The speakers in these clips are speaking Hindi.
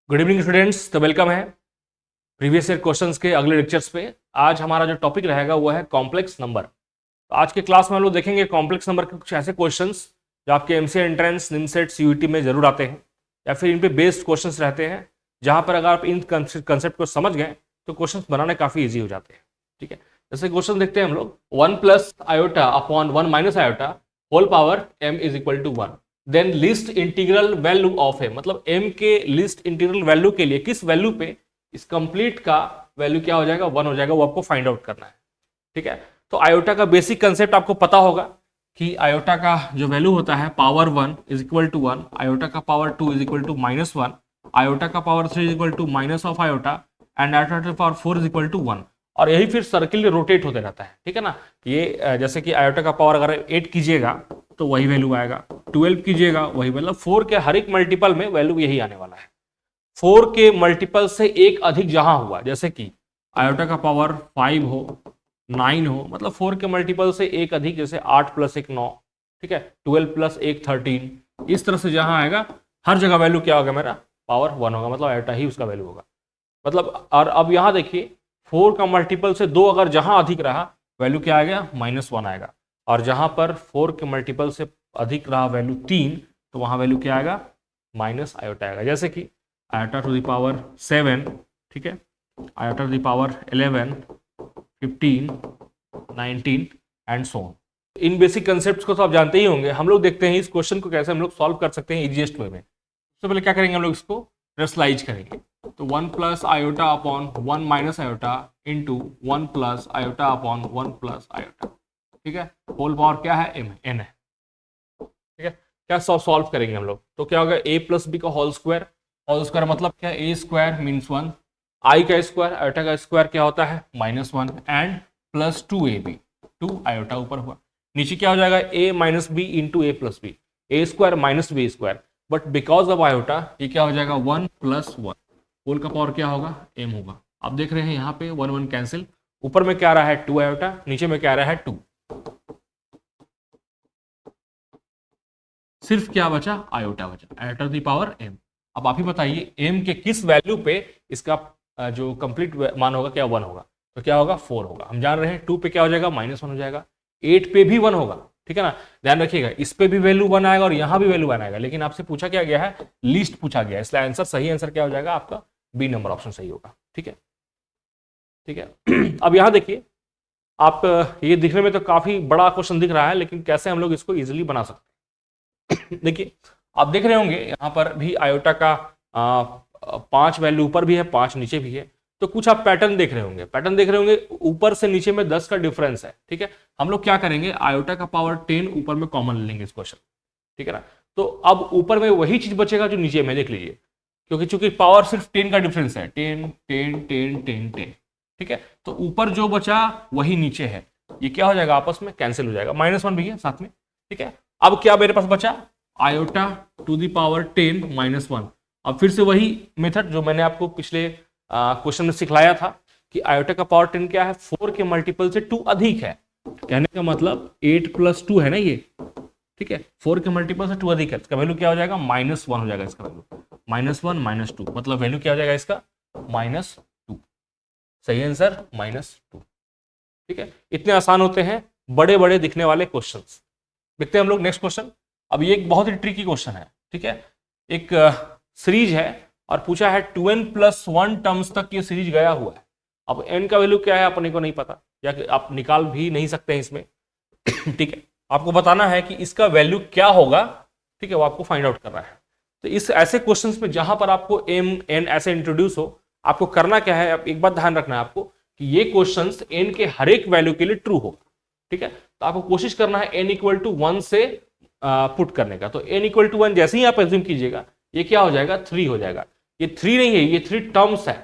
गुड इवनिंग स्टूडेंट्स, तो वेलकम है प्रीवियस ईयर क्वेश्चंस के अगले लेक्चर्स पे। आज हमारा जो टॉपिक रहेगा वो है कॉम्प्लेक्स नंबर। तो आज के क्लास में हम लोग देखेंगे कॉम्प्लेक्स नंबर के कुछ ऐसे क्वेश्चंस जो आपके एमसीए एंट्रेंस, निमसेट, सीयूईटी में जरूर आते हैं या फिर इन पे बेस्ड क्वेश्चंस रहते हैं, जहां पर अगर आप इन कंसेप्ट को समझ गए तो क्वेश्चंस बनाने काफी ईजी हो जाते हैं। ठीक है, जैसे क्वेश्चन देखते हैं हम लोग, 1 + iota upon 1 - iota whole power m is equal to 1, then list integral value of है, मतलब m के लिस्ट इंटीग्रल वैल्यू के लिए किस वैल्यू पे इस कंप्लीट का वैल्यू क्या हो जाएगा, 1 हो जाएगा, वो आपको फाइंड आउट करना है। ठीक है, तो आयोटा का बेसिक कंसेप्ट आपको पता होगा कि आयोटा का जो वैल्यू होता है power 1 is equal to 1, iota का power 2 is equal to -1, iota का power 3 is equal to minus of iota and iota का पावर 4 इज इक्वल टू 1। और यही फिर सर्किल रोटेट होते रहता है। ठीक है ना, ये जैसे कि आयोटा का पावर अगर 8 कीजिएगा तो वही वैल्यू आएगा, 12 कीजिएगा वही, मतलब 4 के हर एक मल्टीपल में वैल्यू यही आने वाला है। 4 के मल्टीपल से एक अधिक जहां हुआ, जैसे कि आयोटा का पावर 5 हो, 9 हो, मतलब 4 के मल्टीपल से एक अधिक, जैसे 8 + 1 9, ठीक है, 12 + 1 13, इस तरह से जहां आएगा हर जगह वैल्यू क्या होगा, मेरा पावर 1 होगा, मतलब आयोटा ही उसका वैल्यू होगा। मतलब और अब यहां देखिए 4 का मल्टीपल से 2 अगर जहां अधिक रहा वैल्यू क्या आ गया, -1 आएगा, और जहां पर 4 के मल्टीपल से अधिक रहा वैल्यू 3, तो वहां वैल्यू क्या आएगा, माइनस आयोटा आएगा। जैसे कि आयोटा टू द पावर 7, ठीक है, iota to the power 11, 15, 19 and so on. इन बेसिक कंसेप्ट्स को तो आप जानते ही होंगे। हम लोग देखते हैं इस क्वेश्चन को कैसे हम लोग सॉल्व कर सकते हैं इजीएस्ट वे में। सबसे पहले क्या करेंगे, हम लोग इसको रेशनलाइज करेंगे। तो 1 + iota upon 1 - iota into 1 + iota upon 1 + iota, ठीक है, होल पावर क्या है, n है। ठीक है, क्या सॉल्व करेंगे हम लोग, तो क्या होगा, a + b का होल स्क्वायर मतलब क्या, a² मीन्स 1, i का स्क्वायर, आयोटा का स्क्वायर क्या होता है, -1 एंड +2ab, 2 आयोटा ऊपर हुआ, नीचे क्या हो जाएगा, a - b into a + b, a² - b², but because of iota ये क्या हो जाएगा, 1 + 1, होल का पावर क्या होगा, m होगा। आप देख रहे हैं यहाँ पे 1 1 कैंसिल, ऊपर में क्या आ रहा है 2 आयोटा, नीचे में क्या आ रहा है 2, सिर्फ क्या बचा, आयोटा बचा, iota to the power m। अब आप ही बताइए m के किस वैल्यू पे इसका जो कंप्लीट मान होगा क्या 1 होगा, तो क्या होगा 4 होगा। हम जान रहे हैं 2 पे क्या हो जाएगा, -1 हो जाएगा, 8 पे भी 1 होगा। ठीक है ना, ध्यान रखिएगा इस पे भी वैल्यू 1 आएगा और यहां भी वैल्यू 1 आएगा, लेकिन आपसे पूछा क्या गया है, लीस्ट पूछा गया है, इसलिए आंसर, सही आंसर क्या हो जाएगा आपका, बी नंबर ऑप्शन सही होगा। ठीक है, ठीक है। अब यहां देखिए आप, ये दिखने में तो काफी बड़ा क्वेश्चन दिख रहा है, लेकिन कैसे हम लोग इसको इजिली बना सकते हैं। देखिए आप देख रहे होंगे यहाँ पर भी आयोटा का 5 वैल्यू ऊपर भी है, 5 नीचे भी है, तो कुछ आप पैटर्न देख रहे होंगे, ऊपर से नीचे में 10 का डिफरेंस है। ठीक है, हम लोग क्या करेंगे, आयोटा का पावर 10 ऊपर में कॉमन लेंगे इस क्वेश्चन। ठीक है ना, तो अब ऊपर में वही चीज बचेगा जो नीचे में, देख लीजिए, क्योंकि चूंकि पावर सिर्फ 10 का डिफरेंस है, 10 10 10 10 10। ठीक है, तो ऊपर जो बचा वही नीचे है, ये क्या हो जाएगा, आपस में कैंसिल हो जाएगा, -1 भी है साथ में। ठीक है, अब क्या मेरे पास बचा, आयोटा टू द पावर 10 -1। अब फिर से वही मेथड जो मैंने आपको पिछले क्वेश्चन में सिखलाया था कि आयोटा का पावर 10 क्या है, 4 के मल्टीपल से 2 अधिक है, कहने का मतलब 8 + 2 है ना ये। ठीक है, 4 के मल्टीपल से 2 अधिक है, इसका वैल्यू क्या हो जाएगा, -1 हो जाएगा, इसका वैल्यू -1 - 2, मतलब वैल्यू क्या हो जाएगा इसका, -2। सही आंसर -2। ठीक है, इतने आसान होते हैं बड़े बड़े दिखने वाले क्वेश्चंस। देखते हैं हम लोग नेक्स्ट क्वेश्चन। अब ये एक बहुत ही ट्रिकी क्वेश्चन है। ठीक है, एक सीरीज है और पूछा है 2n + 1 टर्म्स तक ये सीरीज गया हुआ है। अब n का वैल्यू क्या है अपने को नहीं पता, या कि आप निकाल भी नहीं सकते हैं इसमें। ठीक है, आपको बताना है कि इसका वैल्यू क्या होगा। ठीक है, वो आपको फाइंड आउट करना है। तो इस ऐसे क्वेश्चंस में जहां पर आपको m n ऐसे इंट्रोड्यूस हो, आपको करना क्या है, एक बात ध्यान रखना है आपको कि ये क्वेश्चंस n के हर एक वैल्यू के लिए ट्रू हो। ठीक है, तो आपको कोशिश करना है n = 1 से पुट करने का। तो n = 1 जैसे ही आप एज्यूम कीजिएगा, ये क्या हो जाएगा, 3 हो जाएगा। ये 3 नहीं है, ये 3 टर्म्स है।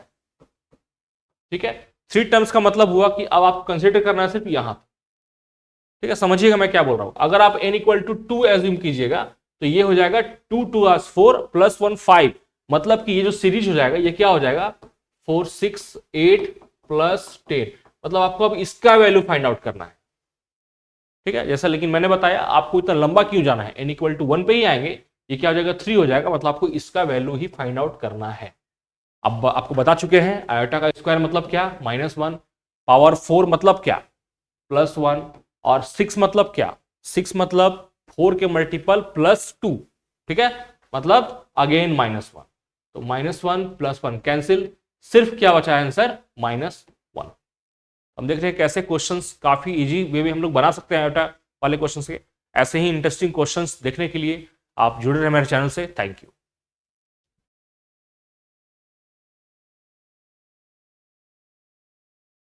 ठीक है, 3 टर्म्स का मतलब हुआ कि अब आपको कंसिडर करना है सिर्फ यहां। ठीक है, समझिएगा मैं क्या बोल रहा हूं। अगर आप n = 2 एज्यूम कीजिएगा तो ये हो जाएगा 2 2 4 + 1 5, मतलब कि ये जो सीरीज हो जाएगा ये क्या हो जाएगा, 4 6 8 + 10, मतलब आपको अब इसका वैल्यू फाइंड आउट करना है। ठीक है, जैसा लेकिन मैंने बताया आपको इतना लंबा क्यों जाना है, n = 1 पे ही आएंगे, ये क्या हो जाएगा, 3 हो जाएगा, मतलब आपको इसका वैल्यू ही फाइंड आउट करना है। अब आपको बता चुके हैं आयोटा का स्क्वायर मतलब क्या, -1, पावर 4 मतलब क्या, +1, और 6 मतलब क्या, 6 मतलब 4 के मल्टीपल +2, ठीक है, मतलब अगेन -1, तो -1 +1 कैंसिल, सिर्फ क्या बचा है आंसर, -1। हम देख रहे हैं कैसे क्वेश्चंस काफी इजी वे में हम लोग बना सकते हैं आयोटा वाले क्वेश्चंस के। ऐसे ही इंटरेस्टिंग क्वेश्चंस देखने के लिए आप जुड़े रहे मेरे चैनल से। Thank you.